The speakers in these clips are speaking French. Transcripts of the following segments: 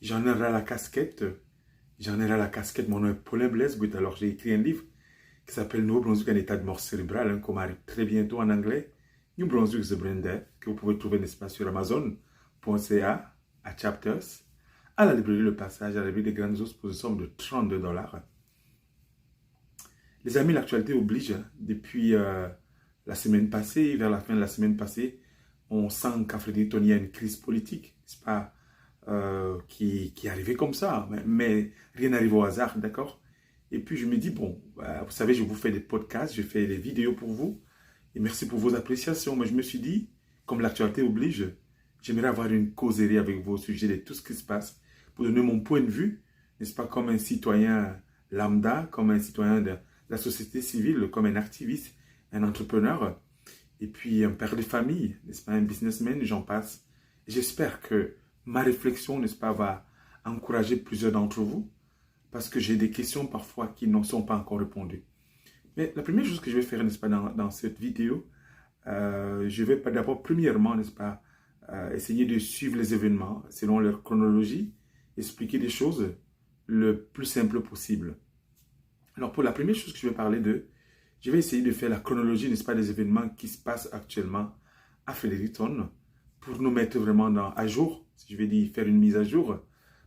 J'en ai ras la casquette. J'en ai ras la casquette. Mon nom est Paulin Blaise. Alors, j'ai écrit un livre qui s'appelle Nouveau-Brunswick en état de mort cérébrale, qu'on arrive très bientôt en anglais. New Brunswick The Brain, que vous pouvez trouver, n'est-ce pas, sur Amazon.ca, à Chapters, à la librairie Le Passage, à la librairie des Grandes Eaux, pour une somme de 32 dollars. Les amis, l'actualité oblige. Depuis la semaine passée, vers la fin de la semaine passée, on sent qu'à Fredericton, il y a une crise politique, n'est-ce pas, qui est arrivée comme ça. Mais rien n'arrive au hasard, d'accord? Et puis je me dis, bon, vous savez, je vous fais des podcasts, je fais des vidéos pour vous. Et merci pour vos appréciations. Mais je me suis dit, comme l'actualité oblige, j'aimerais avoir une causerie avec vous au sujet de tout ce qui se passe pour donner mon point de vue, n'est-ce pas, comme un citoyen lambda, comme un citoyen de la société civile, comme un activiste, un entrepreneur, et puis un père de famille, n'est-ce pas, un businessman, j'en passe. J'espère que ma réflexion, n'est-ce pas, va encourager plusieurs d'entre vous, parce que j'ai des questions parfois qui n'en sont pas encore répondues. Mais la première chose que je vais faire, n'est-ce pas, dans cette vidéo, je vais d'abord, premièrement, n'est-ce pas, essayer de suivre les événements selon leur chronologie, expliquer des choses le plus simple possible. Alors, pour la première chose que je vais parler de, je vais essayer de faire la chronologie, n'est-ce pas, des événements qui se passent actuellement à Fredericton pour nous mettre vraiment à jour, si je vais dire faire une mise à jour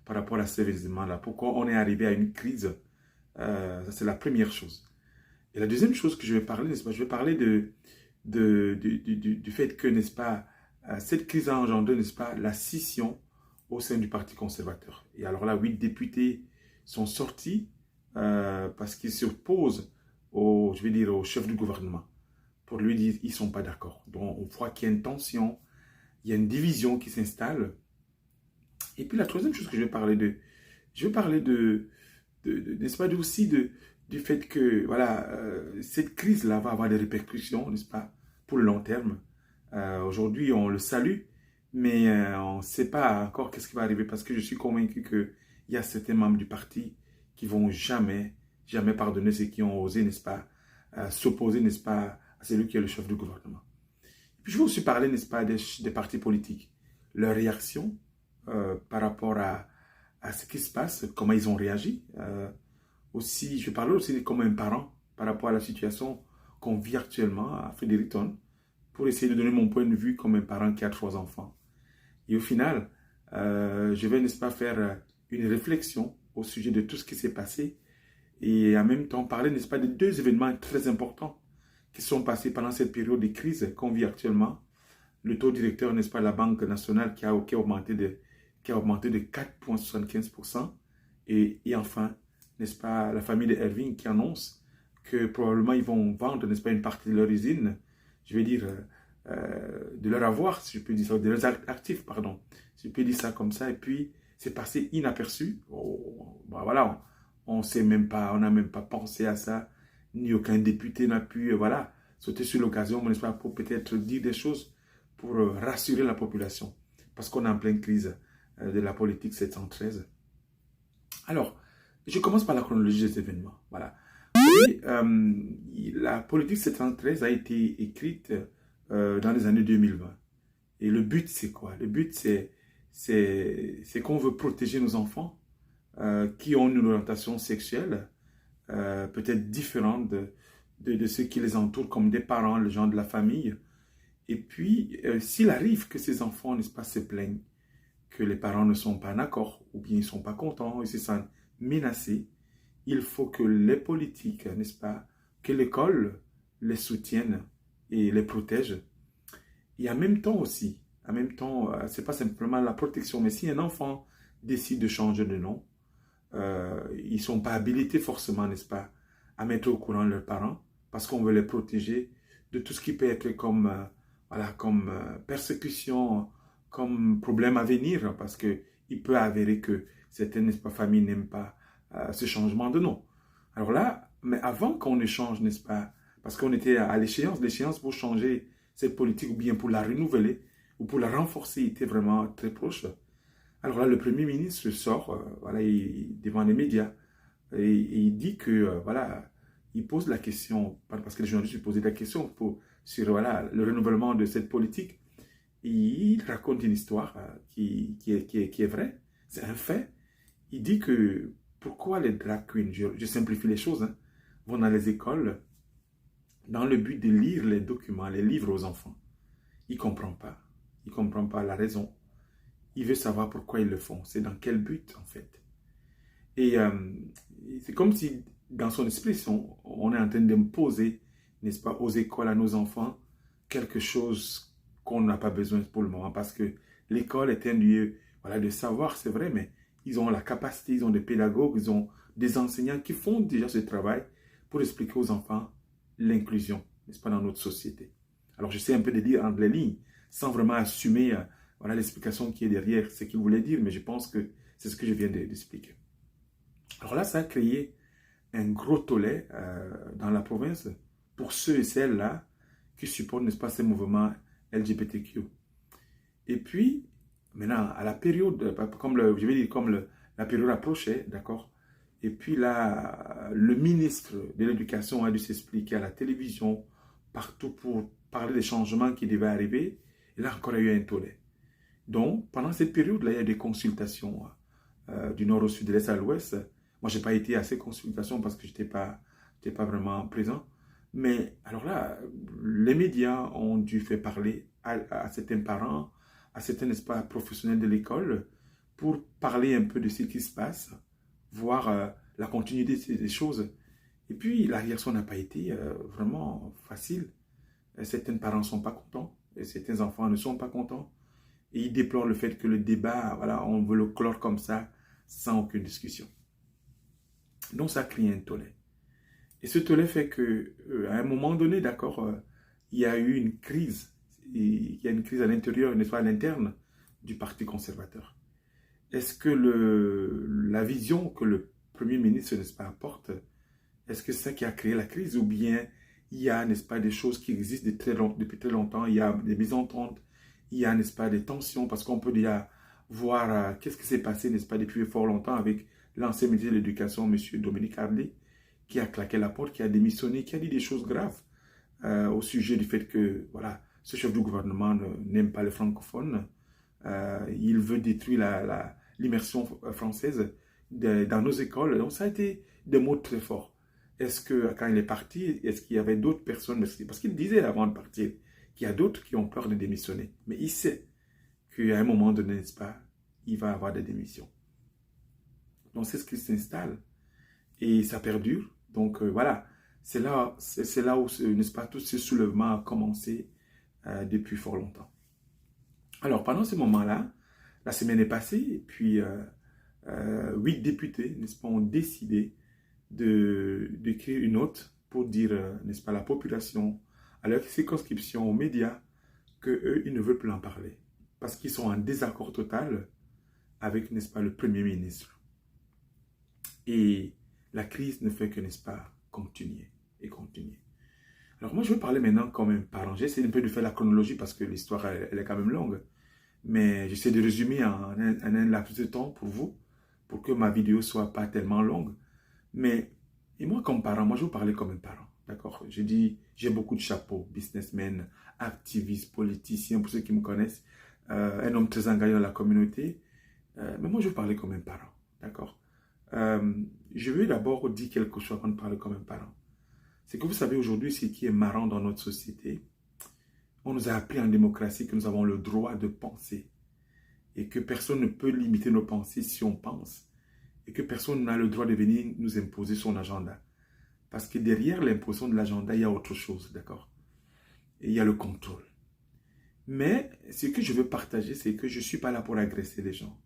par rapport à ces événements-là. Pourquoi on est arrivé à une crise, ça c'est la première chose. Et la deuxième chose que je vais parler, n'est-ce pas, je vais parler du fait que, n'est-ce pas, cette crise a engendré, n'est-ce pas, la scission au sein du Parti conservateur. Et alors là, 8 députés sont sortis parce qu'ils s'opposent je vais dire, au chef du gouvernement. Pour lui dire, ils ne sont pas d'accord. Donc, on voit qu'il y a une tension, il y a une division qui s'installe. Et puis, la troisième chose que je vais parler n'est-ce pas, aussi du fait que, voilà, cette crise-là va avoir des répercussions, n'est-ce pas, pour le long terme. Aujourd'hui, on le salue, mais on ne sait pas encore qu'est-ce qui va arriver parce que je suis convaincu qu'il y a certains membres du parti qui vont jamais pardonner ceux qui ont osé, n'est-ce pas, s'opposer, n'est-ce pas, à celui qui est le chef du gouvernement. Puis je vais aussi parler, n'est-ce pas, des partis politiques, leur réaction par rapport à ce qui se passe, comment ils ont réagi. Aussi, je vais parler aussi comme un parent par rapport à la situation qu'on vit actuellement à Fredericton pour essayer de donner mon point de vue comme un parent qui a 3 enfants. Et au final, je vais, n'est-ce pas, faire une réflexion au sujet de tout ce qui s'est passé et en même temps parler, n'est-ce pas, de 2 événements très importants qui sont passés pendant cette période de crise qu'on vit actuellement. Le taux directeur, n'est-ce pas, de la Banque nationale qui a augmenté de 4,75%. Et enfin, n'est-ce pas, la famille de Irving qui annonce que probablement ils vont vendre, n'est-ce pas, une partie de leur usine, je vais dire, de leur avoir, si je peux dire ça, de leurs actifs, pardon, si je peux dire ça comme ça. Et puis, c'est passé inaperçu. Voilà, on sait même pas, on n'a même pas pensé à ça, ni aucun député n'a pu, voilà, sauter sur l'occasion, n'est-ce pas, pour peut-être dire des choses pour rassurer la population, parce qu'on est en pleine crise de la politique 713. Alors, je commence par la chronologie des événements. Voilà. Et, la politique 713 a été écrite dans les années 2020. Et le but, c'est quoi? Le but, c'est qu'on veut protéger nos enfants qui ont une orientation sexuelle peut-être différente de ceux qui les entourent, comme des parents, les gens de la famille. Et puis, s'il arrive que ces enfants, n'est-ce pas, se plaignent, que les parents ne sont pas d'accord, ou bien ils ne sont pas contents, ils se sentent menacés, il faut que les politiques, n'est-ce pas, que l'école les soutienne et les protège. Et en même temps aussi, ce n'est pas simplement la protection, mais si un enfant décide de changer de nom, ils ne sont pas habilités forcément, n'est-ce pas, à mettre au courant leurs parents, parce qu'on veut les protéger de tout ce qui peut être comme, voilà, comme persécution, comme problème à venir, parce qu'il peut avérer que certaines, n'est-ce pas, familles n'aiment pas ce changement de nom. Alors là, mais avant qu'on ne change, n'est-ce pas, parce qu'on était à l'échéance pour changer cette politique, ou bien pour la renouveler, ou pour la renforcer, était vraiment très proche. Alors là, le Premier ministre sort, voilà, devant les médias, et il dit que, voilà, il pose la question, parce que les journalistes lui posaient la question sur, voilà, le renouvellement de cette politique. Et il raconte une histoire qui est vraie. c'est un fait. Il dit que pourquoi les drag queens, je simplifie les choses, hein, vont dans les écoles dans le but de lire les documents, les livres aux enfants. Il ne comprend pas. Il ne comprend pas la raison. Il veut savoir pourquoi ils le font. C'est dans quel but, en fait. Et c'est comme si, dans son esprit, on est en train d'imposer, n'est-ce pas, aux écoles, à nos enfants, quelque chose qu'on n'a pas besoin pour le moment. Parce que l'école est un lieu, voilà, de savoir, c'est vrai, mais ils ont la capacité, ils ont des pédagogues, ils ont des enseignants qui font déjà ce travail pour expliquer aux enfants l'inclusion, n'est-ce pas, dans notre société. Alors, j'essaie un peu de dire entre les lignes, sans vraiment assumer voilà, l'explication qui est derrière ce qu'il voulait dire, mais je pense que c'est ce que je viens d'expliquer. Alors là, ça a créé un gros tollé dans la province pour ceux et celles-là qui supportent, n'est-ce pas, ces mouvements LGBTQ. Et puis, maintenant, à la période, comme je vais dire, comme la période approchait, d'accord. Et puis là, le ministre de l'Éducation a dû s'expliquer à la télévision, partout pour parler des changements qui devaient arriver. Et là encore, il y a eu un tollé. Donc, pendant cette période-là, il y a des consultations du nord au sud, de l'est à l'ouest. Moi, je n'ai pas été à ces consultations parce que je n'étais pas vraiment présent. Mais alors là, les médias ont dû faire parler à certains parents, à certains, n'est-ce pas, professionnels de l'école pour parler un peu de ce qui se passe, voir la continuité des choses. Et puis, la réaction n'a pas été vraiment facile. Certains parents ne sont pas contents, et certains enfants ne sont pas contents. Et ils déplorent le fait que le débat, voilà, on veut le clore comme ça, sans aucune discussion. Donc, ça crée un tollé. Et ce tollé fait qu'à un moment donné, d'accord, il y a eu une crise. Il y a une crise à l'intérieur, n'est-ce pas, à l'interne du Parti conservateur. Est-ce que la vision que le Premier ministre, n'est-ce pas, apporte, est-ce que c'est ça qui a créé la crise ou bien il y a, n'est-ce pas, des choses qui existent depuis très longtemps, il y a des mésententes, il y a, n'est-ce pas, des tensions, parce qu'on peut déjà voir qu'est-ce qui s'est passé, n'est-ce pas, depuis fort longtemps avec l'ancien ministre de l'Éducation, M. Dominique Harley, qui a claqué la porte, qui a démissionné, qui a dit des choses graves au sujet du fait que, voilà, ce chef du gouvernement n'aime pas les francophones. Il veut détruire l'immersion française dans nos écoles. Donc, ça a été des mots très forts. Est-ce que, quand il est parti, est-ce qu'il y avait d'autres personnes? Parce qu'il disait avant de partir qu'il y a d'autres qui ont peur de démissionner. Mais il sait qu'à un moment donné, n'est-ce pas, il va avoir des démissions. Donc, c'est ce qui s'installe. Et ça perdure. Donc, voilà. C'est là où, n'est-ce pas, tout ce soulèvement a commencé depuis fort longtemps. Alors, pendant ce moment-là, la semaine est passée, et puis 8 députés, n'est-ce pas, ont décidé d'écrire une note pour dire, n'est-ce pas, à la population, à leur circonscription, aux médias, qu'eux, ils ne veulent plus en parler. Parce qu'ils sont en désaccord total avec, n'est-ce pas, le Premier ministre. Et la crise ne fait que, n'est-ce pas, continuer et continuer. Alors moi, je veux parler maintenant comme un parent. J'essaie un peu de faire la chronologie parce que l'histoire, elle est quand même longue. Mais j'essaie de résumer en un laps de temps pour vous, pour que ma vidéo ne soit pas tellement longue. Mais, et moi comme parent, moi je veux parler comme un parent. D'accord? Je dis, j'ai beaucoup de chapeaux, businessman, activiste, politicien, pour ceux qui me connaissent, un homme très engagé dans la communauté. Mais moi je veux parler comme un parent. D'accord? Je veux d'abord dire quelque chose avant de parler comme un parent. C'est que vous savez aujourd'hui, ce qui est marrant dans notre société, on nous a appris en démocratie que nous avons le droit de penser et que personne ne peut limiter nos pensées si on pense et que personne n'a le droit de venir nous imposer son agenda. Parce que derrière l'imposition de l'agenda, il y a autre chose, d'accord? Et il y a le contrôle. Mais ce que je veux partager, c'est que je ne suis pas là pour agresser les gens.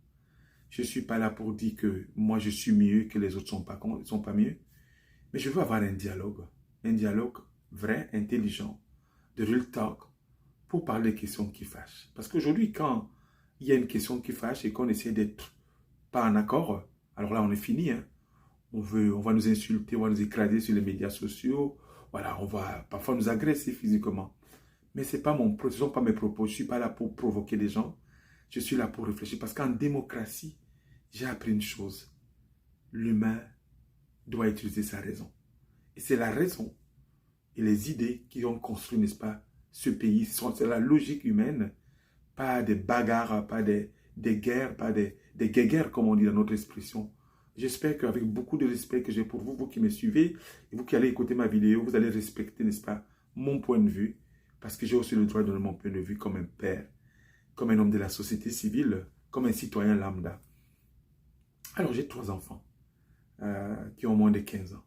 Je ne suis pas là pour dire que moi je suis mieux, que les autres ne sont pas mieux. Mais je veux avoir un dialogue vrai, intelligent, de real talk, pour parler des questions qui fâchent. Parce qu'aujourd'hui, quand il y a une question qui fâche et qu'on essaie d'être pas en accord, alors là, on est fini. Hein. On va nous insulter, on va nous écraser sur les médias sociaux. Voilà, on va parfois nous agresser physiquement. Mais ce ne sont pas mes propos. Je ne suis pas là pour provoquer des gens. Je suis là pour réfléchir. Parce qu'en démocratie, j'ai appris une chose. L'humain doit utiliser sa raison. Et c'est la raison et les idées qui ont construit, n'est-ce pas, ce pays. C'est la logique humaine, pas des bagarres, pas des des guerres, pas des guéguerres, comme on dit dans notre expression. J'espère qu'avec beaucoup de respect que j'ai pour vous, vous qui me suivez, et vous qui allez écouter ma vidéo, vous allez respecter, n'est-ce pas, mon point de vue, parce que j'ai aussi le droit de donner mon point de vue comme un père, comme un homme de la société civile, comme un citoyen lambda. Alors, j'ai 3 enfants qui ont moins de 15 ans.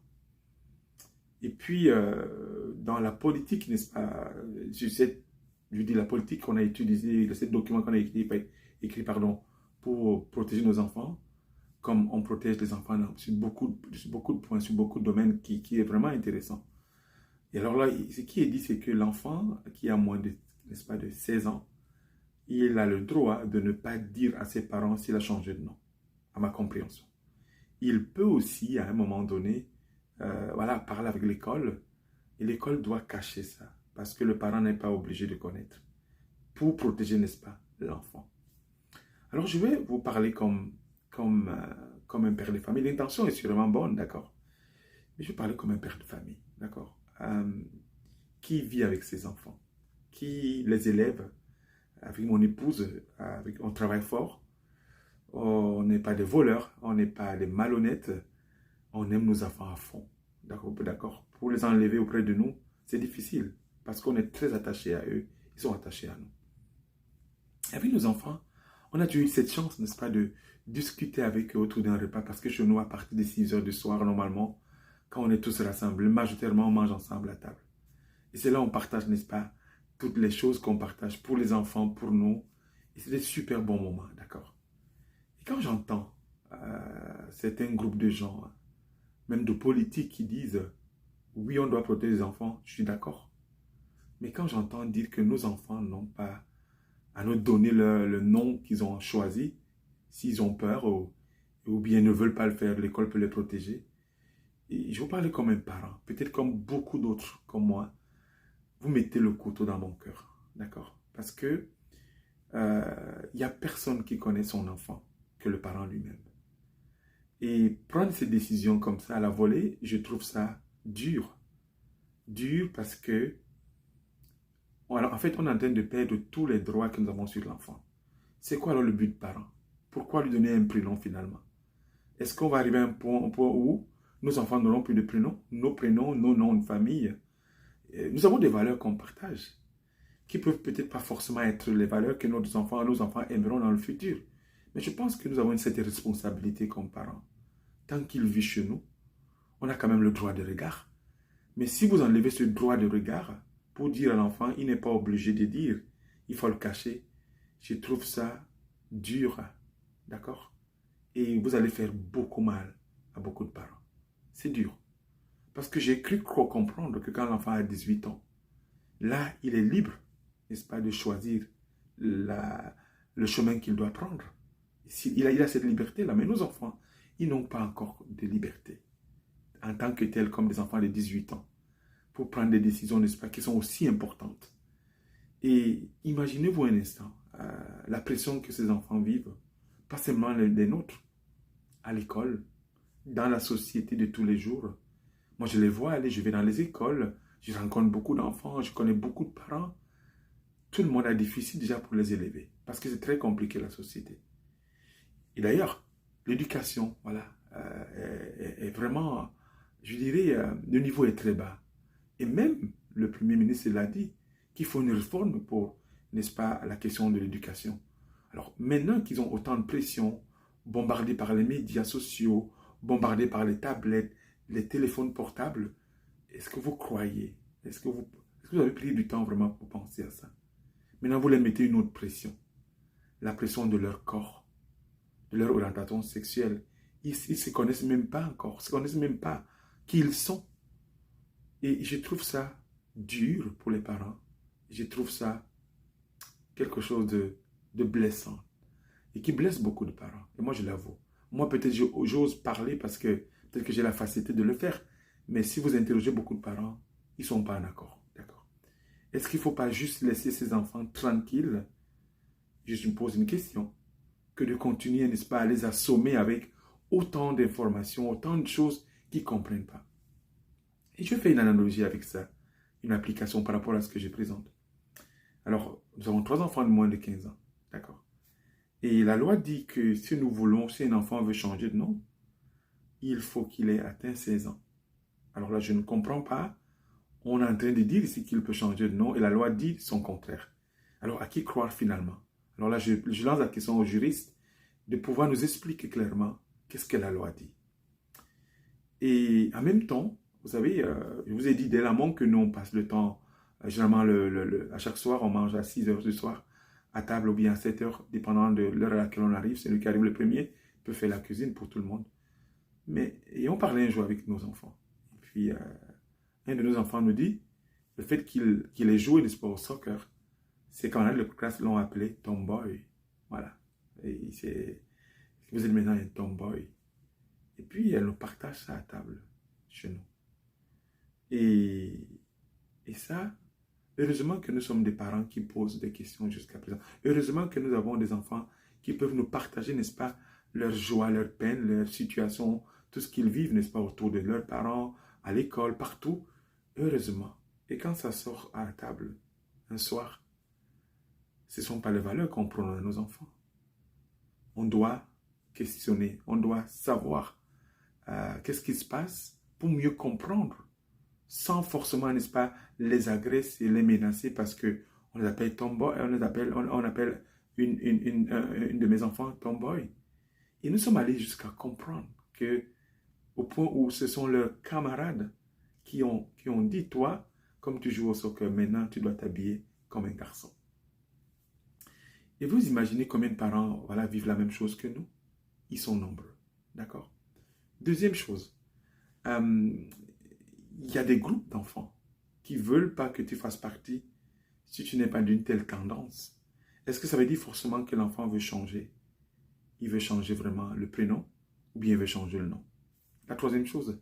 Et puis, dans la politique, n'est-ce pas, je dis la politique qu'on a utilisée, ces documents qu'on a écrit pour protéger nos enfants, comme on protège les enfants sur beaucoup de points, sur beaucoup de domaines qui est vraiment intéressant. Et alors là, ce qui est dit, c'est que l'enfant qui a moins de, n'est-ce pas, de 16 ans, il a le droit de ne pas dire à ses parents s'il a changé de nom, à ma compréhension. Il peut aussi, à un moment donné, voilà, parler avec l'école, et l'école doit cacher ça, parce que le parent n'est pas obligé de connaître, pour protéger, n'est-ce pas, l'enfant. Alors, je vais vous parler comme un père de famille. L'intention est sûrement bonne, d'accord? Mais je vais parler comme un père de famille, d'accord? Qui vit avec ses enfants, qui les élève. Avec mon épouse, on travaille fort. On n'est pas des voleurs, on n'est pas des malhonnêtes. On aime nos enfants à fond. D'accord? Pour les enlever auprès de nous, c'est difficile parce qu'on est très attaché à eux. Ils sont attachés à nous. Avec nos enfants, on a eu cette chance, n'est-ce pas, de discuter avec eux autour d'un repas parce que chez nous, à partir de 6 heures du soir, normalement, quand on est tous rassemblés, majoritairement, on mange ensemble à table. Et c'est là où on partage, n'est-ce pas, toutes les choses qu'on partage pour les enfants, pour nous. Et c'est des super bons moments, d'accord? Et quand j'entends certains groupes de gens, même de politiques qui disent « Oui, on doit protéger les enfants », je suis d'accord. Mais quand j'entends dire que nos enfants n'ont pas à nous donner le nom qu'ils ont choisi, s'ils ont peur ou bien ne veulent pas le faire, l'école peut les protéger. Et je vous parle comme un parent, peut-être comme beaucoup d'autres comme moi. Vous mettez le couteau dans mon cœur, d'accord? Parce que il n'y a personne qui connaît son enfant que le parent lui-même. Et prendre ces décisions comme ça à la volée, je trouve ça dur. Dur parce que, en fait, on est en train de perdre tous les droits que nous avons sur l'enfant. C'est quoi alors le but du parent? Pourquoi lui donner un prénom finalement? Est-ce qu'on va arriver à un point où nos enfants n'auront plus de prénoms, nos prénoms, nos noms de famille? Nous avons des valeurs qu'on partage, qui peuvent peut-être pas forcément être les valeurs que nos enfants aimeront dans le futur. Mais je pense que nous avons une certaine responsabilité comme parents. Tant qu'il vit chez nous, on a quand même le droit de regard. Mais si vous enlevez ce droit de regard pour dire à l'enfant, il n'est pas obligé de dire, il faut le cacher, je trouve ça dur, d'accord? Et vous allez faire beaucoup mal à beaucoup de parents. C'est dur. Parce que j'ai cru comprendre que quand l'enfant a 18 ans, là, il est libre, n'est-ce pas, de choisir le chemin qu'il doit prendre. Il a cette liberté-là, mais nos enfants, ils n'ont pas encore de liberté en tant que tels, comme des enfants de 18 ans, pour prendre des décisions, n'est-ce pas, qui sont aussi importantes. Et imaginez-vous un instant la pression que ces enfants vivent, pas seulement les nôtres, à l'école, dans la société de tous les jours. Moi, je les vois aller, je vais dans les écoles, je rencontre beaucoup d'enfants, je connais beaucoup de parents. Tout le monde a difficile déjà pour les élever, parce que c'est très compliqué la société. Et d'ailleurs, l'éducation, voilà, est vraiment, je dirais, le niveau est très bas. Et même le Premier ministre l'a dit, qu'il faut une réforme pour, n'est-ce pas, la question de l'éducation. Alors, maintenant qu'ils ont autant de pression, bombardés par les médias sociaux, bombardés par les tablettes, les téléphones portables, est-ce que vous croyez, est-ce que vous avez pris du temps vraiment pour penser à ça? Maintenant, vous les mettez une autre pression, la pression de leur corps, de leur orientation sexuelle. Ils ne se connaissent même pas encore, ils ne se connaissent même pas qui ils sont. Et je trouve ça dur pour les parents. Je trouve ça quelque chose de blessant et qui blesse beaucoup de parents. Et moi, je l'avoue. Moi, peut-être j'ose parler parce que peut-être que j'ai la facilité de le faire. Mais si vous interrogez beaucoup de parents, ils ne sont pas en accord. D'accord? Est-ce qu'il ne faut pas juste laisser ces enfants tranquilles? Je me pose une question. Que de continuer, n'est-ce pas, à les assommer avec autant d'informations, autant de choses qu'ils ne comprennent pas. Et je fais une analogie avec ça, une application par rapport à ce que je présente. Alors, nous avons 3 enfants de moins de 15 ans, d'accord? Et la loi dit que si nous voulons, si un enfant veut changer de nom, il faut qu'il ait atteint 16 ans. Alors là, je ne comprends pas. On est en train de dire ici qu'il peut changer de nom et la loi dit son contraire. Alors, à qui croire finalement? Alors là, je lance la question aux juristes de pouvoir nous expliquer clairement qu'est-ce que la loi dit. Et en même temps, vous savez, je vous ai dit dès l'amont que nous, on passe le temps, généralement, à chaque soir, on mange à 6 heures du soir, à table ou bien à 7 heures, dépendant de l'heure à laquelle on arrive. Celui qui arrive le premier peut faire la cuisine pour tout le monde. Et on parlait un jour avec nos enfants. Et puis, un de nos enfants nous dit, le fait qu'il ait joué du sport au soccer, c'est quand même le classe l'ont appelé tomboy. Voilà. Et vous êtes maintenant un tomboy. Et puis, elle nous partage ça à table, chez nous. Et ça, heureusement que nous sommes des parents qui posent des questions jusqu'à présent. Heureusement que nous avons des enfants qui peuvent nous partager, n'est-ce pas, leur joie, leur peine, leur situation, tout ce qu'ils vivent, n'est-ce pas, autour de leurs parents, à l'école, partout. Heureusement. Et quand ça sort à la table, un soir, ce ne sont pas les valeurs qu'on prône à nos enfants. On doit questionner, on doit savoir qu'est-ce qui se passe pour mieux comprendre, sans forcément, n'est-ce pas, les agresser, les menacer parce qu'on les appelle tomboy, on appelle une de mes enfants tomboy. Et nous sommes allés jusqu'à comprendre que, au point où ce sont leurs camarades qui ont dit, toi, comme tu joues au soccer, maintenant tu dois t'habiller comme un garçon. Et vous imaginez combien de parents voilà, vivent la même chose que nous? Ils sont nombreux. D'accord? Deuxième chose, il y a des groupes d'enfants qui ne veulent pas que tu fasses partie si tu n'es pas d'une telle tendance. Est-ce que ça veut dire forcément que l'enfant veut changer? Il veut changer vraiment le prénom ou bien il veut changer le nom? La troisième chose,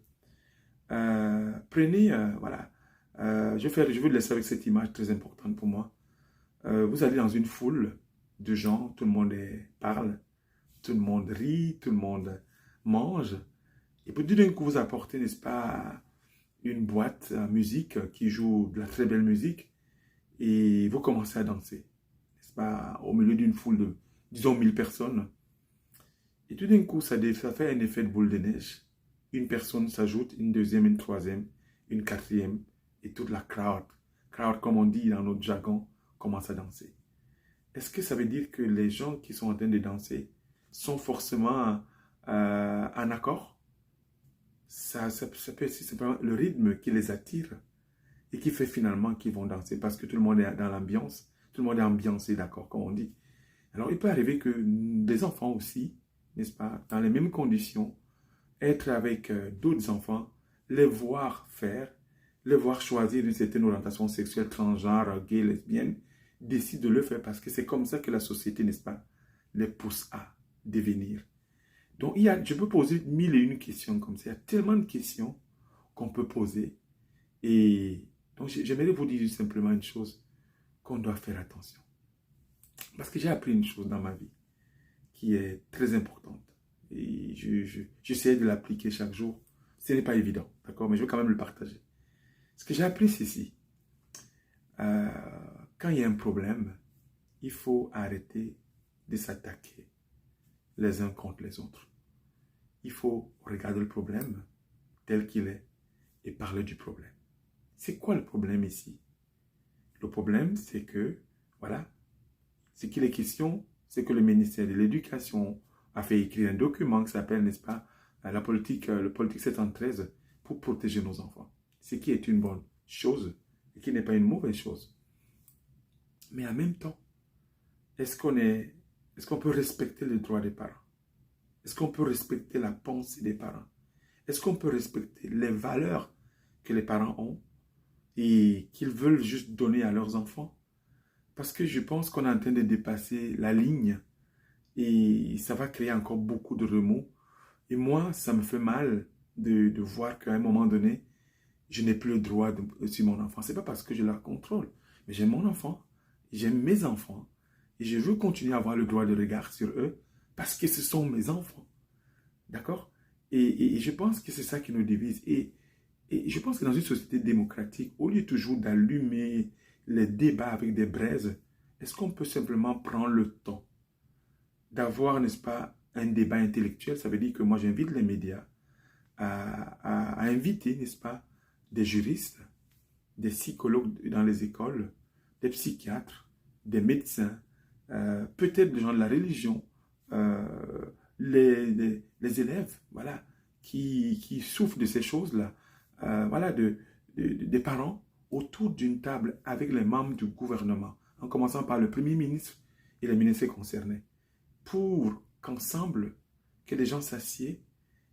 prenez, voilà, je veux le laisser avec cette image très importante pour moi. Vous allez dans une foule de gens, tout le monde parle, tout le monde rit, tout le monde mange. Et puis d'un coup, vous apportez, n'est-ce pas, une boîte à musique qui joue de la très belle musique et vous commencez à danser, n'est-ce pas, au milieu d'une foule de, disons, 1000 personnes. Et tout d'un coup, ça fait un effet de boule de neige. Une personne s'ajoute, une deuxième, une troisième, une quatrième, et toute la crowd, comme on dit dans notre jargon, commence à danser. Est-ce que ça veut dire que les gens qui sont en train de danser sont forcément en accord? Ça peut être simplement le rythme qui les attire et qui fait finalement qu'ils vont danser parce que tout le monde est dans l'ambiance, tout le monde est ambiancé, d'accord, comme on dit. Alors, il peut arriver que des enfants aussi, n'est-ce pas, dans les mêmes conditions, être avec d'autres enfants, les voir faire, les voir choisir une certaine orientation sexuelle, transgenre, gay, lesbienne, décident de le faire parce que c'est comme ça que la société, n'est-ce pas, les pousse à devenir. Donc, je peux poser 1001 questions comme ça. Il y a tellement de questions qu'on peut poser. Et donc, j'aimerais vous dire simplement une chose, qu'on doit faire attention. Parce que j'ai appris une chose dans ma vie qui est très importante. Et j'essaie de l'appliquer chaque jour. Ce n'est pas évident, d'accord? Mais je veux quand même le partager. Ce que j'ai appris, c'est ici. Quand il y a un problème, il faut arrêter de s'attaquer les uns contre les autres. Il faut regarder le problème tel qu'il est et parler du problème. C'est quoi le problème ici? Le problème, c'est que, voilà, ce qu'il est question, c'est que le ministère de l'Éducation a fait écrire un document qui s'appelle, n'est-ce pas, le politique 713 pour protéger nos enfants. Ce qui est une bonne chose et qui n'est pas une mauvaise chose. Mais en même temps, est-ce qu'on peut respecter les droits des parents? Est-ce qu'on peut respecter la pensée des parents? Est-ce qu'on peut respecter les valeurs que les parents ont et qu'ils veulent juste donner à leurs enfants? Parce que je pense qu'on est en train de dépasser la ligne et ça va créer encore beaucoup de remous. Et moi, ça me fait mal de voir qu'à un moment donné, je n'ai plus le droit sur mon enfant. Ce n'est pas parce que je la contrôle, mais j'aime mon enfant, j'aime mes enfants et je veux continuer à avoir le droit de regard sur eux parce que ce sont mes enfants. D'accord? Et je pense que c'est ça qui nous divise. Et je pense que dans une société démocratique, au lieu toujours d'allumer les débats avec des braises, est-ce qu'on peut simplement prendre le temps d'avoir, n'est-ce pas, un débat intellectuel. Ça veut dire que moi, j'invite les médias à inviter, n'est-ce pas, des juristes, des psychologues dans les écoles, des psychiatres, des médecins, peut-être des gens de la religion, euh, les élèves, voilà, qui souffrent de ces choses-là, voilà, des parents autour d'une table avec les membres du gouvernement, en commençant par le Premier ministre et les ministres concernés, pour qu'ensemble, que les gens s'assiedent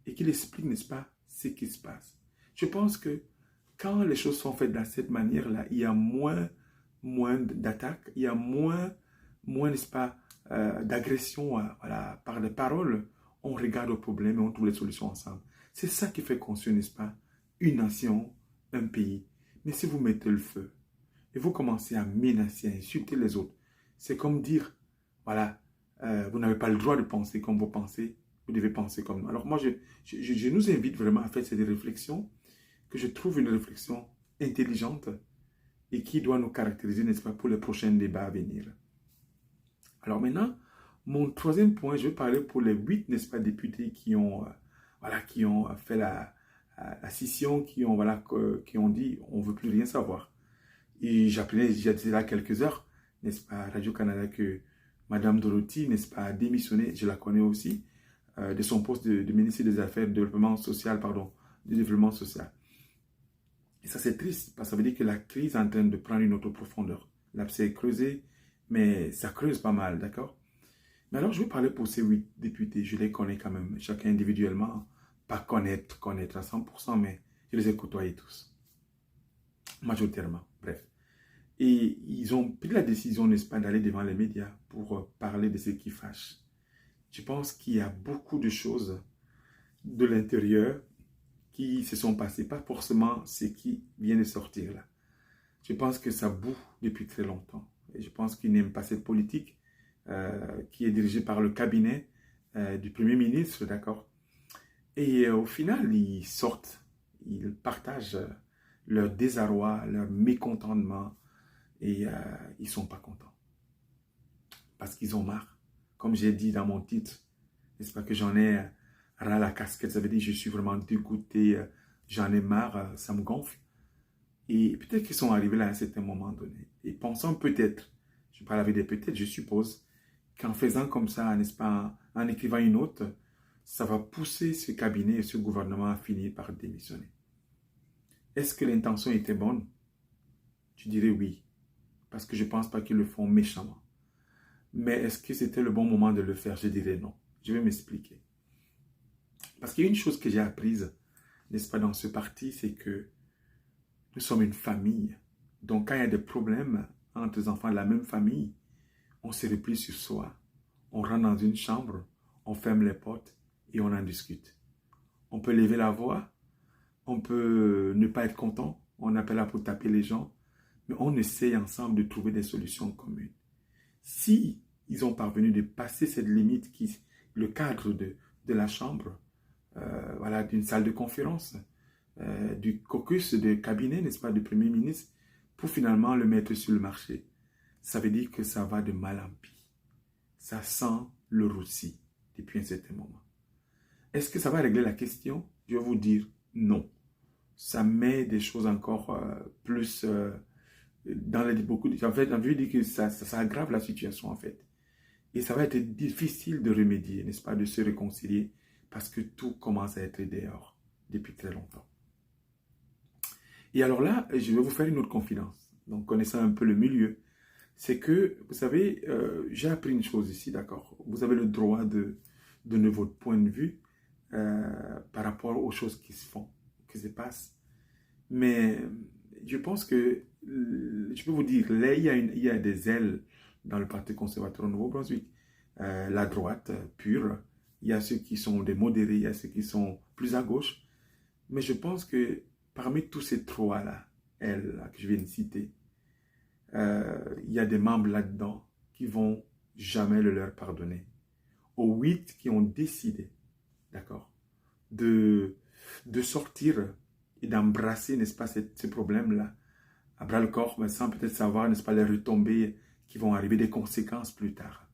et qu'ils expliquent, n'est-ce pas, ce qui se passe. Je pense que quand les choses sont faites de cette manière-là, il y a moins d'attaques, il y a moins n'est-ce pas, d'agression voilà, par des paroles. On regarde au problème et on trouve les solutions ensemble. C'est ça qui fait construire, n'est-ce pas, une nation, un pays. Mais si vous mettez le feu et vous commencez à menacer, à insulter les autres, c'est comme dire, voilà, vous n'avez pas le droit de penser comme vous pensez, vous devez penser comme nous. Alors moi, je nous invite vraiment à faire cette réflexion, que je trouve une réflexion intelligente et qui doit nous caractériser, n'est-ce pas, pour les prochains débats à venir. Alors maintenant, mon troisième point, je vais parler pour les 8, n'est-ce pas, députés qui ont, voilà, qui ont fait la scission, voilà, qui ont dit on ne veut plus rien savoir. Et j'apprenais il y a là quelques heures, n'est-ce pas, à Radio-Canada, que Madame Dorothy, n'est-ce pas, a démissionné, je la connais aussi, de son poste de ministre des Affaires, du développement social. Et ça, c'est triste, parce que ça veut dire que la crise est en train de prendre une autre profondeur. L'abcès est creusé, mais ça creuse pas mal, d'accord? Mais alors, je vais parler pour ces 8 députés. Je les connais quand même, chacun individuellement. Pas connaître à 100%, mais je les ai côtoyés tous. Majoritairement, bref. Et ils ont pris la décision, n'est-ce pas, d'aller devant les médias pour parler de ce qui fâche. Je pense qu'il y a beaucoup de choses de l'intérieur qui se sont passées, pas forcément ce qui vient de sortir là. Je pense que ça boue depuis très longtemps. Et je pense qu'ils n'aiment pas cette politique qui est dirigée par le cabinet du Premier ministre, d'accord? Et au final, ils sortent, ils partagent leur désarroi, leur mécontentement, et ils ne sont pas contents. Parce qu'ils ont marre. Comme j'ai dit dans mon titre, n'est-ce pas, que j'en ai ras la casquette, ça veut dire que je suis vraiment dégoûté, j'en ai marre, ça me gonfle. Et peut-être qu'ils sont arrivés là à un certain moment donné. Et pensant peut-être, je parle avec des peut-être, je suppose, qu'en faisant comme ça, n'est-ce pas, en écrivant une note, ça va pousser ce cabinet et ce gouvernement à finir par démissionner. Est-ce que l'intention était bonne? Je dirais oui, parce que je ne pense pas qu'ils le font méchamment. Mais est-ce que c'était le bon moment de le faire? Je dirais non. Je vais m'expliquer. Parce qu'il y a une chose que j'ai apprise, n'est-ce pas, dans ce parti, c'est que nous sommes une famille. Donc, quand il y a des problèmes entre les enfants de la même famille, on se replie sur soi. On rentre dans une chambre, on ferme les portes et on en discute. On peut lever la voix, on peut ne pas être content, on appelle là pour taper les gens, mais on essaye ensemble de trouver des solutions communes. Si ils ont parvenu de passer cette limite, le cadre de la chambre, voilà, d'une salle de conférence, du caucus de cabinet, n'est-ce pas, du Premier ministre, pour finalement le mettre sur le marché, ça veut dire que ça va de mal en pis. Ça sent le roussi depuis un certain moment. Est-ce que ça va régler la question? Je vais vous dire non. Ça met des choses encore plus dans beaucoup de... En fait, j'ai envie de dire que ça aggrave la situation, en fait. Et ça va être difficile de remédier, n'est-ce pas, de se réconcilier, parce que tout commence à être dehors depuis très longtemps. Et alors là, je vais vous faire une autre confidence. Donc, connaissant un peu le milieu, c'est que, vous savez, j'ai appris une chose ici, d'accord? Vous avez le droit de donner votre point de vue par rapport aux choses qui se font, qui se passent. Mais je pense que, je peux vous dire, là, il y a des ailes dans le Parti conservateur au Nouveau-Brunswick. La droite pure, il y a ceux qui sont des modérés, il y a ceux qui sont plus à gauche. Mais je pense que parmi tous ces trois-là, elles que je viens de citer, il y a des membres là-dedans qui vont jamais le leur pardonner. Aux 8 qui ont décidé, d'accord, de sortir et d'embrasser, n'est-ce pas, ces problèmes-là, à bras le corps, mais sans peut-être savoir, n'est-ce pas, les retombées qui vont arriver, des conséquences plus tard.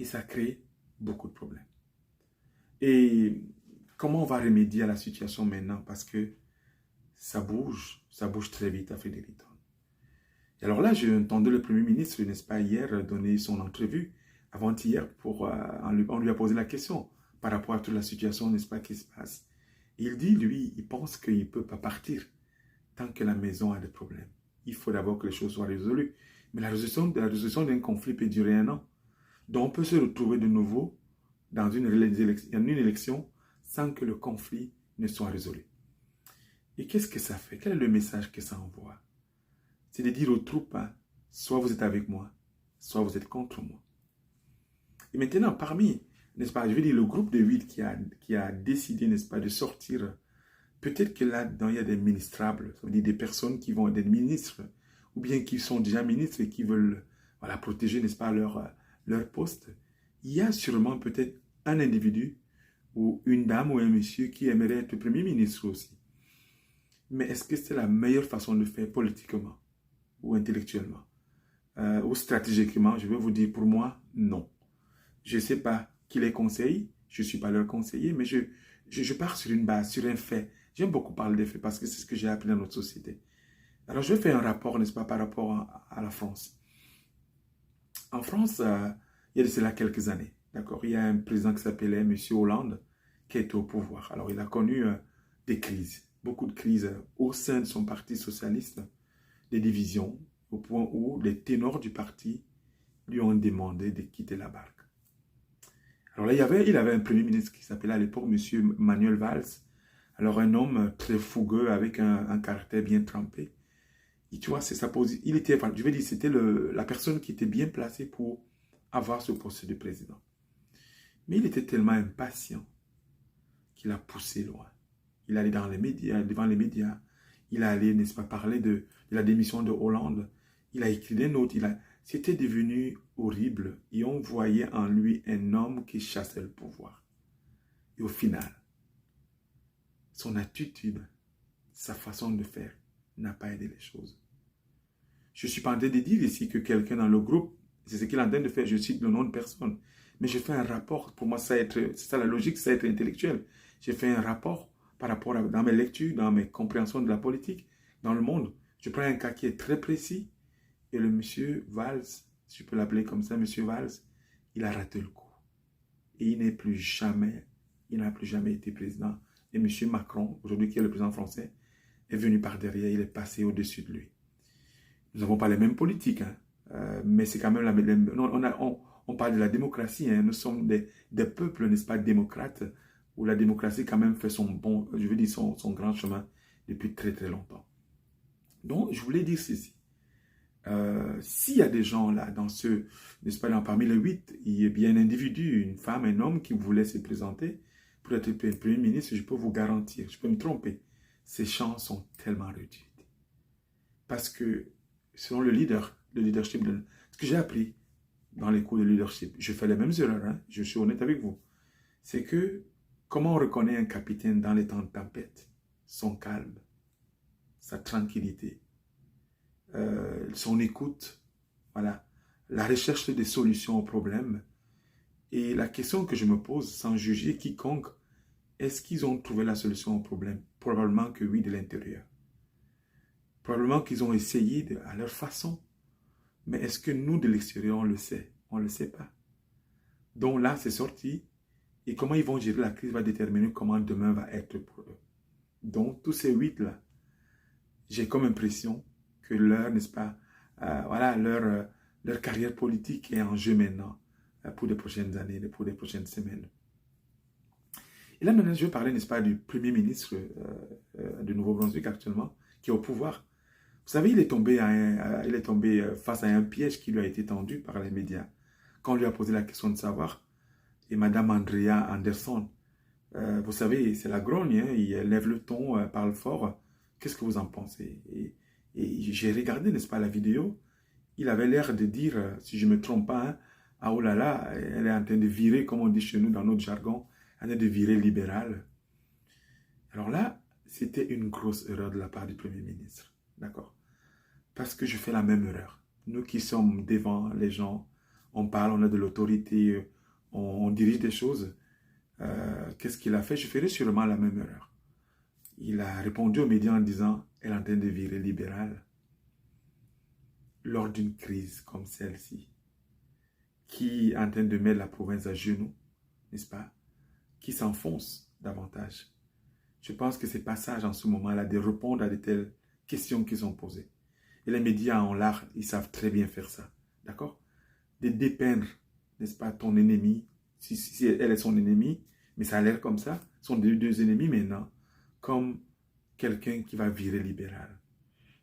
Et ça crée beaucoup de problèmes. Et comment on va remédier à la situation maintenant? Parce que ça bouge très vite à Fredericton. Et alors là, j'ai entendu le Premier ministre, n'est-ce pas, hier, donner son entrevue, avant-hier, on lui a posé la question par rapport à toute la situation, n'est-ce pas, qui se passe. Et il dit, lui, il pense qu'il ne peut pas partir tant que la maison a des problèmes. Il faut d'abord que les choses soient résolues. Mais la résolution d'un conflit peut durer 1 an. Donc on peut se retrouver de nouveau dans une élection sans que le conflit ne soit résolu. Et qu'est-ce que ça fait? Quel est le message que ça envoie? C'est de dire aux troupes, hein, soit vous êtes avec moi, soit vous êtes contre moi. Et maintenant, parmi, n'est-ce pas, je veux dire, le groupe de 8 qui a décidé, n'est-ce pas, de sortir, peut-être que là-dedans, il y a des ministrables, ça veut dire des personnes qui vont être des ministres, ou bien qui sont déjà ministres et qui veulent, voilà, protéger, n'est-ce pas, leur poste. Il y a sûrement peut-être un individu, ou une dame, ou un monsieur qui aimerait être Premier ministre aussi. Mais est-ce que c'est la meilleure façon de faire politiquement ou intellectuellement ou stratégiquement? Je vais vous dire, pour moi, non. Je ne sais pas qui les conseille, je ne suis pas leur conseiller, mais je pars sur une base, sur un fait. J'aime beaucoup parler des faits parce que c'est ce que j'ai appris dans notre société. Alors, je vais faire un rapport, n'est-ce pas, par rapport à la France. En France, il y a de cela quelques années, d'accord? Il y a un président qui s'appelait M. Hollande qui est au pouvoir. Alors, il a connu des crises, beaucoup de crises au sein de son parti socialiste, des divisions, au point où les ténors du parti lui ont demandé de quitter la barque. Alors là, il avait un premier ministre qui s'appelait à l'époque M. Manuel Valls. Alors un homme très fougueux avec un caractère bien trempé. Et tu vois, c'est sa position. Il était, je vais dire, c'était la personne qui était bien placée pour avoir ce poste de président. Mais il était tellement impatient qu'il a poussé loin. Il allait dans les médias, devant les médias. Il allait, n'est-ce pas, parler de la démission de Hollande. Il a écrit des notes. C'était devenu horrible. Et on voyait en lui un homme qui chassait le pouvoir. Et au final, son attitude, sa façon de faire n'a pas aidé les choses. Je ne suis pas en train de dire ici que quelqu'un dans le groupe, c'est ce qu'il est en train de faire, je cite le nom de personne. Mais je fais un rapport, pour moi, c'est ça la logique, c'est être intellectuel. J'ai fait un rapport par rapport dans mes lectures, dans mes compréhensions de la politique, dans le monde. Je prends un cas qui est très précis, et le monsieur Valls, si je peux l'appeler comme ça, monsieur Valls, il a raté le coup. Et il n'a plus jamais été président. Et monsieur Macron, aujourd'hui qui est le président français, est venu par derrière, il est passé au-dessus de lui. Nous n'avons pas les mêmes politiques, hein, mais c'est quand même on parle de la démocratie, hein, nous sommes des peuples, n'est-ce pas, démocrates, où la démocratie quand même fait son grand chemin depuis très très longtemps. Donc, je voulais dire ceci. S'il y a des gens là, n'est-ce pas, parmi les 8, il y a bien un individu, une femme, un homme qui voulait se présenter pour être Premier ministre, je peux vous garantir, je peux me tromper, ces chances sont tellement réduites. Parce que, selon le leadership, ce que j'ai appris dans les cours de leadership, je fais les mêmes erreurs, hein, je suis honnête avec vous, c'est que, comment on reconnaît un capitaine dans les temps de tempête? Son calme, sa tranquillité, son écoute, voilà, la recherche des solutions aux problèmes. Et la question que je me pose, sans juger quiconque, est-ce qu'ils ont trouvé la solution au problème? Probablement que oui, de l'intérieur. Probablement qu'ils ont essayé à leur façon. Mais est-ce que nous, de l'extérieur, on le sait? On ne le sait pas. Donc là, c'est sorti. Et comment ils vont gérer la crise va déterminer comment demain va être pour eux. Donc, tous ces 8-là, j'ai comme impression que n'est-ce pas, voilà, leur carrière politique est en jeu maintenant pour les prochaines années, pour les prochaines semaines. Et là, maintenant, je vais parler, n'est-ce pas, du Premier ministre de Nouveau-Brunswick actuellement, qui est au pouvoir. Vous savez, il est tombé face à un piège qui lui a été tendu par les médias. Quand on lui a posé la question de savoir, et Madame Andrea Anderson, vous savez, c'est la grogne, hein, il lève le ton, parle fort. Qu'est-ce que vous en pensez? Et j'ai regardé, n'est-ce pas, la vidéo. Il avait l'air de dire, si je ne me trompe pas, hein, ah oh là là, elle est en train de virer, comme on dit chez nous dans notre jargon, elle est en train de virer libérale. Alors là, c'était une grosse erreur de la part du Premier ministre. D'accord? Parce que je fais la même erreur. Nous qui sommes devant les gens, on parle, on a de l'autorité, on dirige des choses. Qu'est-ce qu'il a fait? Je ferai sûrement la même erreur. Il a répondu aux médias en disant, elle est en train de virer libéral. Lors d'une crise comme celle-ci, qui est en train de mettre la province à genoux, n'est-ce pas? Qui s'enfonce davantage. Je pense que ces passages en ce moment-là de répondre à de telles questions qui sont posées. Et les médias en l'art, ils savent très bien faire ça. D'accord? De dépeindre, n'est-ce pas, ton ennemi, si elle est son ennemi, mais ça a l'air comme ça, sont deux ennemis maintenant, comme quelqu'un qui va virer libéral.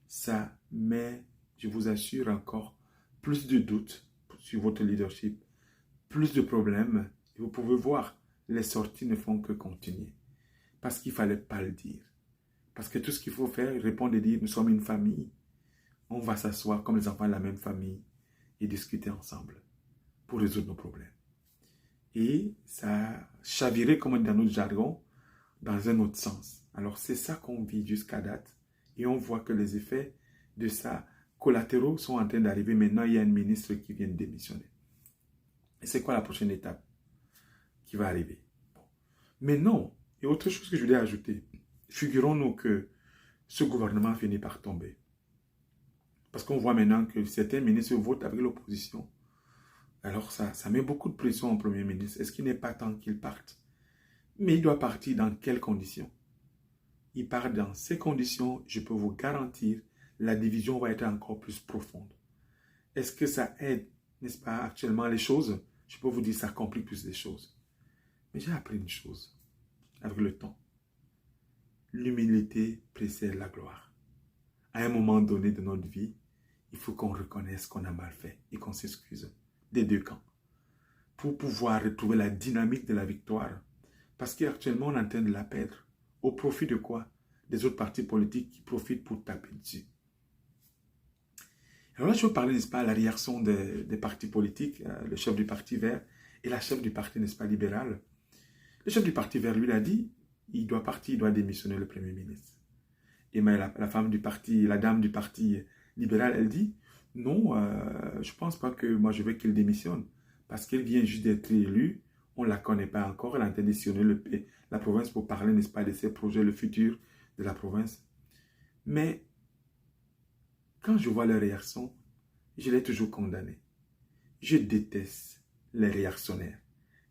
Ça met, je vous assure encore, plus de doutes sur votre leadership, plus de problèmes. Et vous pouvez voir, les sorties ne font que continuer. Parce qu'il ne fallait pas le dire. Parce que tout ce qu'il faut faire, répondre et dire, nous sommes une famille. On va s'asseoir comme les enfants de la même famille et discuter ensemble pour résoudre nos problèmes. Et ça a chaviré, comme dans notre jargon, dans un autre sens. Alors c'est ça qu'on vit jusqu'à date. Et on voit que les effets de ça collatéraux sont en train d'arriver. Maintenant, il y a un ministre qui vient de démissionner. Et c'est quoi la prochaine étape qui va arriver? Bon. Mais non, il y a autre chose que je voulais ajouter. Figurons-nous que ce gouvernement finit par tomber. Parce qu'on voit maintenant que certains ministres votent avec l'opposition. Alors ça met beaucoup de pression au Premier ministre. Est-ce qu'il n'est pas temps qu'il parte? Mais il doit partir dans quelles conditions? Il part dans ces conditions, je peux vous garantir, la division va être encore plus profonde. Est-ce que ça aide, n'est-ce pas, actuellement les choses? Je peux vous dire, ça complique plus les choses. Mais j'ai appris une chose avec le temps. L'humilité précède la gloire. À un moment donné de notre vie, il faut qu'on reconnaisse qu'on a mal fait et qu'on s'excuse des deux camps pour pouvoir retrouver la dynamique de la victoire. Parce qu'actuellement, on est en train de la perdre. Au profit de quoi? Des autres partis politiques qui profitent pour taper dessus. Alors là, je veux parler, n'est-ce pas, de la réaction des partis politiques, le chef du parti vert et la chef du parti, n'est-ce pas, libéral. Le chef du parti vert, lui, il a dit, il doit partir, il doit démissionner le Premier ministre. Et mais la femme du parti, la dame du parti libéral, elle dit, non, je ne pense pas que moi je veux qu'il démissionne. Parce qu'elle vient juste d'être élue, on ne la connaît pas encore, elle a intentionné la province pour parler, n'est-ce pas, de ses projets, le futur de la province. Mais quand je vois les réactions, je l'ai toujours condamné. Je déteste les réactionnaires.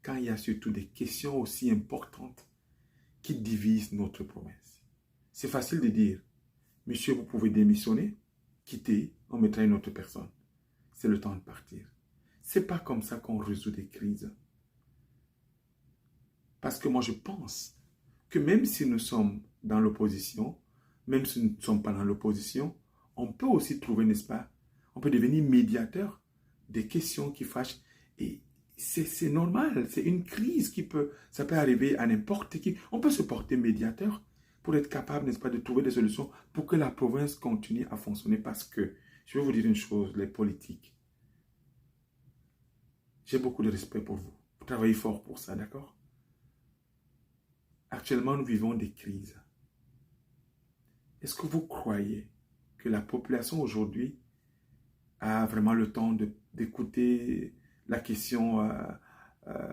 Quand il y a surtout des questions aussi importantes qui divisent notre province. C'est facile de dire, monsieur, vous pouvez démissionner, quitter, on mettra une autre personne. C'est le temps de partir. Ce n'est pas comme ça qu'on résout des crises. Parce que moi, je pense que même si nous sommes dans l'opposition, même si nous ne sommes pas dans l'opposition, on peut aussi trouver, n'est-ce pas, on peut devenir médiateur des questions qui fâchent. Et c'est normal, c'est une crise ça peut arriver à n'importe qui. On peut se porter médiateur pour être capable, n'est-ce pas, de trouver des solutions pour que la province continue à fonctionner. Parce que, je vais vous dire une chose, les politiques, j'ai beaucoup de respect pour vous. Vous travaillez fort pour ça, d'accord? Actuellement, nous vivons des crises. Est-ce que vous croyez que la population aujourd'hui a vraiment le temps d'écouter la question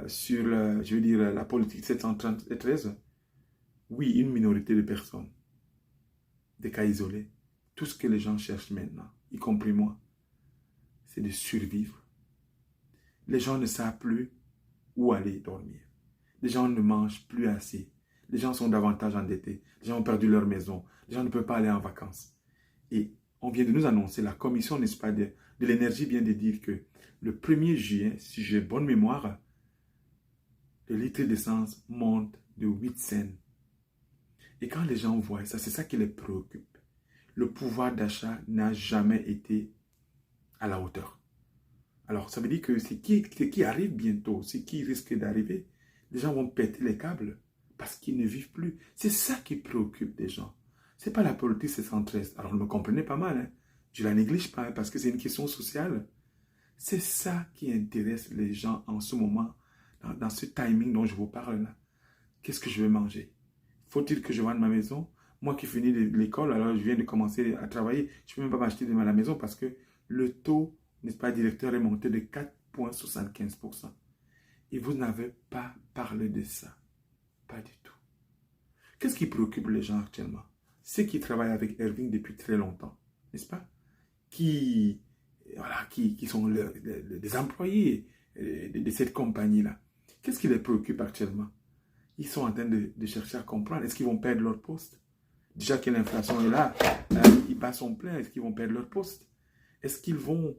sur, je veux dire, la politique 713? Oui, une minorité de personnes, des cas isolés. Tout ce que les gens cherchent maintenant, y compris moi, c'est de survivre. Les gens ne savent plus où aller dormir. Les gens ne mangent plus assez. Les gens sont davantage endettés. Les gens ont perdu leur maison. Les gens ne peuvent pas aller en vacances. Et on vient de nous annoncer, la commission, n'est-ce pas, de l'énergie vient de dire que le 1er juillet, si j'ai bonne mémoire, le litre d'essence monte de 8 cents. Et quand les gens voient ça, c'est ça qui les préoccupe. Le pouvoir d'achat n'a jamais été à la hauteur. Alors, ça veut dire que ce qui arrive bientôt, ce qui risque d'arriver, les gens vont péter les câbles parce qu'ils ne vivent plus. C'est ça qui préoccupe les gens. Ce n'est pas la politique 713. Alors, me comprenez pas mal, hein? Je ne la néglige pas, hein, parce que c'est une question sociale. C'est ça qui intéresse les gens en ce moment, dans ce timing dont je vous parle là. Qu'est-ce que je vais manger? Faut-il que je vende ma maison? Moi qui finis de l'école, alors je viens de commencer à travailler, je ne peux même pas m'acheter de la maison parce que le taux, n'est-ce pas, directeur est monté de 0,75%. Et vous n'avez pas parlé de ça. Pas du tout. Qu'est-ce qui préoccupe les gens actuellement? Ceux qui travaillent avec Irving depuis très longtemps, n'est-ce pas? Qui sont des employés de cette compagnie-là. Qu'est-ce qui les préoccupe actuellement? Ils sont en train de chercher à comprendre. Est-ce qu'ils vont perdre leur poste? Déjà que l'inflation est là, ils passent en plein. Est-ce qu'ils vont perdre leur poste? Est-ce qu'ils vont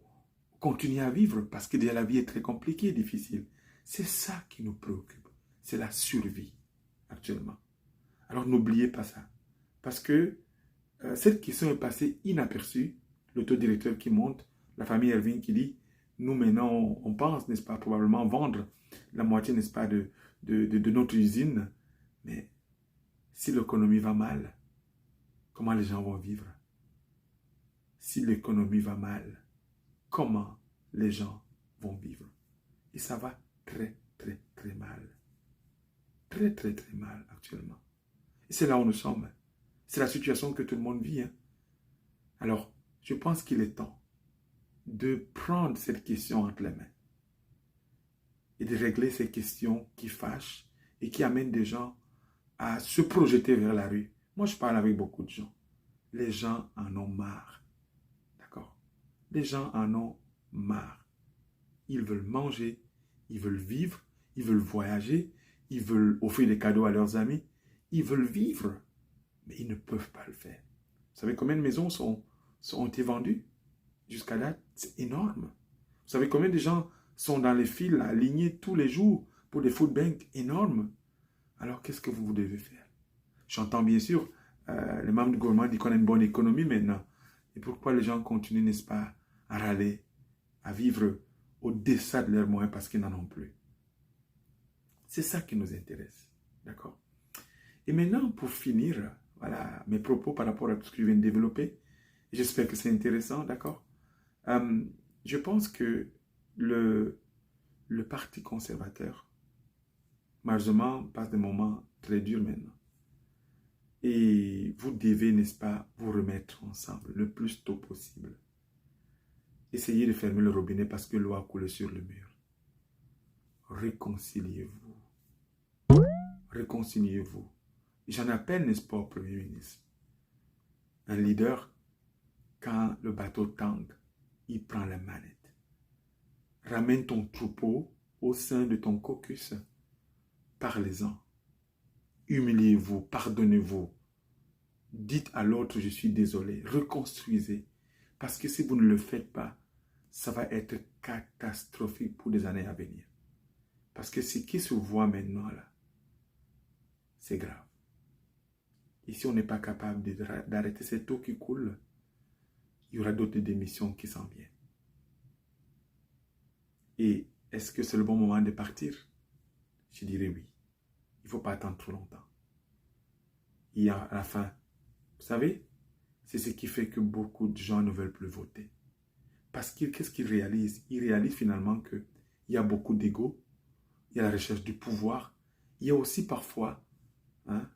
continuer à vivre? Parce que déjà la vie est très compliquée, difficile. C'est ça qui nous préoccupe. C'est la survie actuellement. Alors n'oubliez pas ça. Parce que cette question est passée inaperçue. L'autodirecteur qui monte, la famille Irving qui dit, nous maintenant on pense, n'est-ce pas, probablement vendre la moitié, n'est-ce pas, de notre usine. Mais si l'économie va mal, comment les gens vont vivre? Si l'économie va mal, comment les gens vont vivre? Et ça va très, très, très mal. Très, très, très mal actuellement. Et c'est là où nous sommes. C'est la situation que tout le monde vit. Alors, je pense qu'il est temps de prendre cette question entre les mains et de régler ces questions qui fâchent et qui amènent des gens à se projeter vers la rue. Moi, je parle avec beaucoup de gens. Les gens en ont marre. D'accord? Les gens en ont marre. Ils veulent manger, ils veulent vivre, ils veulent voyager, ils veulent offrir des cadeaux à leurs amis. Ils veulent vivre, mais ils ne peuvent pas le faire. Vous savez combien de maisons ont été vendues jusqu'à date? C'est énorme. Vous savez combien de gens sont dans les files alignés tous les jours pour des food banks? Énorme. Alors, qu'est-ce que vous devez faire? J'entends bien sûr les membres du gouvernement disent qu'on a une bonne économie maintenant. Et pourquoi les gens continuent, n'est-ce pas, à râler, à vivre au-dessous de leurs moyens parce qu'ils n'en ont plus? C'est ça qui nous intéresse. D'accord? Et maintenant, pour finir, voilà mes propos par rapport à tout ce que je viens de développer. J'espère que c'est intéressant, d'accord? Je pense que le Parti conservateur, malheureusement, passe des moments très durs maintenant. Et vous devez, n'est-ce pas, vous remettre ensemble le plus tôt possible. Essayez de fermer le robinet parce que l'eau a coulé sur le mur. Réconciliez-vous. Réconciliez-vous. J'en appelle, n'est-ce pas, au Premier ministre. Un leader, quand le bateau tangue, il prend la manette. Ramène ton troupeau au sein de ton caucus. Parlez-en. Humiliez-vous, pardonnez-vous. Dites à l'autre, je suis désolé. Reconstruisez. Parce que si vous ne le faites pas, ça va être catastrophique pour des années à venir. Parce que ce qui se voit maintenant là, c'est grave. Et si on n'est pas capable d'arrêter cette eau qui coule, il y aura d'autres démissions qui s'en viennent. Et est-ce que c'est le bon moment de partir? Je dirais oui. Il ne faut pas attendre trop longtemps. Et à la fin, vous savez, c'est ce qui fait que beaucoup de gens ne veulent plus voter. Parce qu'est-ce qu'ils réalisent? Ils réalisent finalement qu'il y a beaucoup d'ego, il y a la recherche du pouvoir, il y a aussi parfois,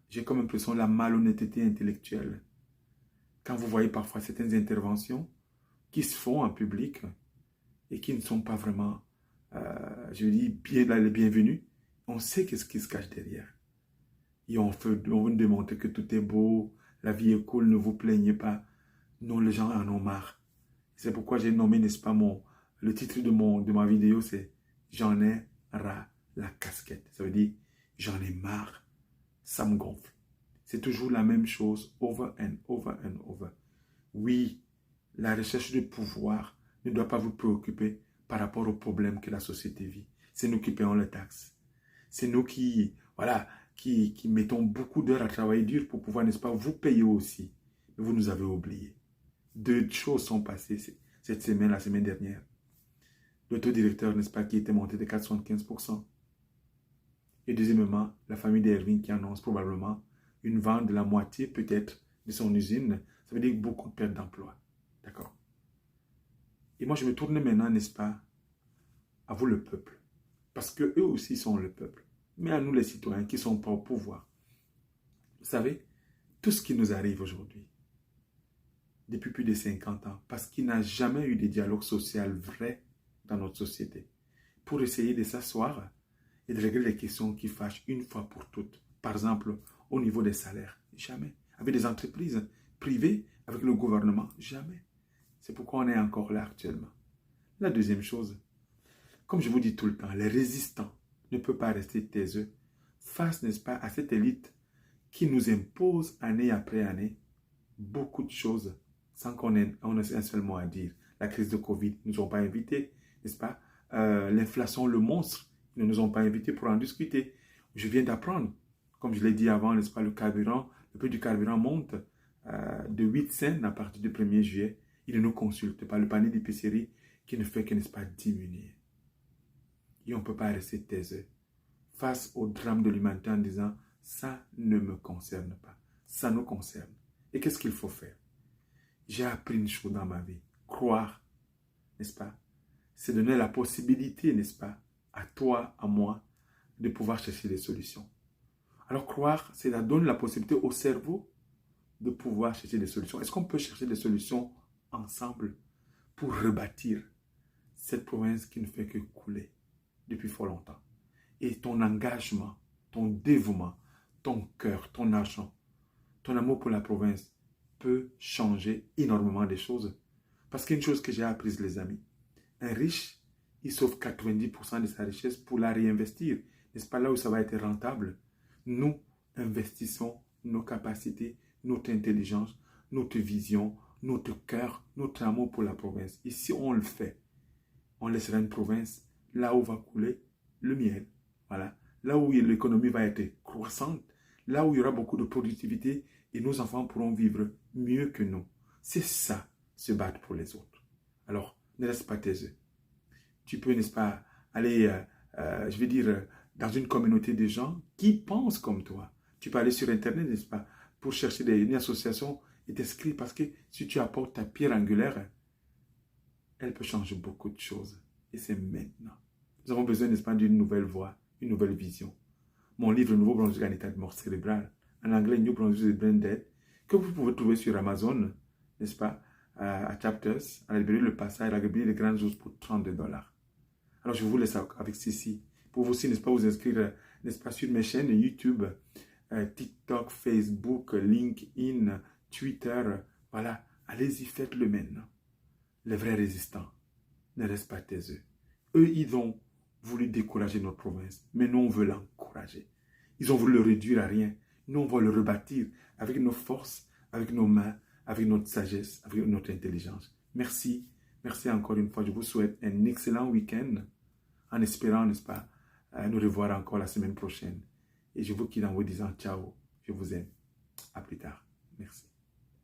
j'ai comme impression la malhonnêteté intellectuelle. Quand vous voyez parfois certaines interventions qui se font en public et qui ne sont pas vraiment, je dis, les bienvenus, on sait qu'est-ce qui se cache derrière. Et on veut nous démontrer que tout est beau, la vie est cool, ne vous plaignez pas. Non, les gens en ont marre. C'est pourquoi j'ai nommé, n'est-ce pas, le titre de ma vidéo, c'est « J'en ai ras la casquette ». Ça veut dire « J'en ai marre, ça me gonfle ». C'est toujours la même chose, over and over and over. Oui, la recherche de pouvoir ne doit pas vous préoccuper par rapport aux problèmes que la société vit. C'est nous qui payons les taxes. C'est nous qui, voilà, qui mettons beaucoup d'heures à travailler dur pour pouvoir, n'est-ce pas, vous payer aussi. Mais vous nous avez oubliés. Deux choses sont passées cette semaine, la semaine dernière. L'autodirecteur, n'est-ce pas, qui était monté de 75%. Et deuxièmement, la famille d'Irving qui annonce probablement une vente de la moitié peut-être de son usine. Ça veut dire beaucoup de pertes d'emploi. D'accord? Et moi, je me tourne maintenant, n'est-ce pas, à vous le peuple. Parce qu'eux aussi sont le peuple. Mais à nous les citoyens qui ne sont pas au pouvoir. Vous savez, tout ce qui nous arrive aujourd'hui, depuis plus de 50 ans, parce qu'il n'y a jamais eu de dialogue social vrai dans notre société. pour essayer de s'asseoir et de régler les questions qui fâchent une fois pour toutes. Par exemple, au niveau des salaires, jamais. Avec des entreprises privées, avec le gouvernement, jamais. C'est pourquoi on est encore là actuellement. La deuxième chose, comme je vous dis tout le temps, les résistants ne peuvent pas rester taiseux face, n'est-ce pas, à cette élite qui nous impose année après année beaucoup de choses sans qu'on ait un seul mot à dire. La crise de Covid, ils ne nous ont pas invités, n'est-ce pas? L'inflation, le monstre, ils ne nous ont pas invités pour en discuter. Je viens d'apprendre, comme je l'ai dit avant, n'est-ce pas, le prix du carburant monte de 8 cents à partir du 1er juillet. Ils ne nous consultent pas. Le panier d'épicerie qui ne fait que, n'est-ce pas, diminuer. Et on ne peut pas rester taiseux face au drame de l'humanité en disant « ça ne me concerne pas, ça nous concerne ». Et qu'est-ce qu'il faut faire? J'ai appris une chose dans ma vie, croire, n'est-ce pas? C'est donner la possibilité, n'est-ce pas, à toi, à moi, de pouvoir chercher des solutions. Alors croire, c'est donner la possibilité au cerveau de pouvoir chercher des solutions. Est-ce qu'on peut chercher des solutions ensemble pour rebâtir cette province qui ne fait que couler depuis fort longtemps? Et ton engagement, ton dévouement, ton cœur, ton argent, ton amour pour la province peut changer énormément des choses. Parce qu'une chose que j'ai apprise, les amis, un riche, il sauve 90% de sa richesse pour la réinvestir. N'est-ce pas là où ça va être rentable? Nous investissons nos capacités, notre intelligence, notre vision, notre cœur, notre amour pour la province. Et si on le fait, on laissera une province là où va couler le miel. Voilà. Là où l'économie va être croissante, là où il y aura beaucoup de productivité et nos enfants pourront vivre mieux que nous. C'est ça, se battre pour les autres. Alors, ne laisse pas tes œufs. Tu peux, n'est-ce pas, aller, je vais dire, dans une communauté de gens qui pensent comme toi. Tu peux aller sur Internet, n'est-ce pas, pour chercher une association et t'inscrire parce que si tu apportes ta pierre angulaire, elle peut changer beaucoup de choses. Et c'est maintenant. Nous avons besoin, n'est-ce pas, d'une nouvelle voie, une nouvelle vision. Mon livre, Nouveau Brunswick en état de mort cérébrale, en anglais, New Brunswick Brain Dead, que vous pouvez trouver sur Amazon, n'est-ce pas, à Chapters, à la librairie Le Passage, à la librairie Les Grandes Choses pour $30. Alors, je vous laisse avec ceci. Pour vous aussi, n'est-ce pas, vous inscrire, n'est-ce pas, sur mes chaînes YouTube, TikTok, Facebook, LinkedIn, Twitter. Voilà, allez-y, faites-le maintenant. Les vrais résistants ne restent pas taiseux. Eux, ils ont voulu décourager notre province, mais nous, on veut l'encourager. Ils ont voulu le réduire à rien. Nous, on va le rebâtir avec nos forces, avec nos mains, avec notre sagesse, avec notre intelligence. Merci. Merci encore une fois. Je vous souhaite un excellent week-end en espérant, n'est-ce pas, nous revoir encore la semaine prochaine. Et je vous quitte en vous disant ciao. Je vous aime. À plus tard.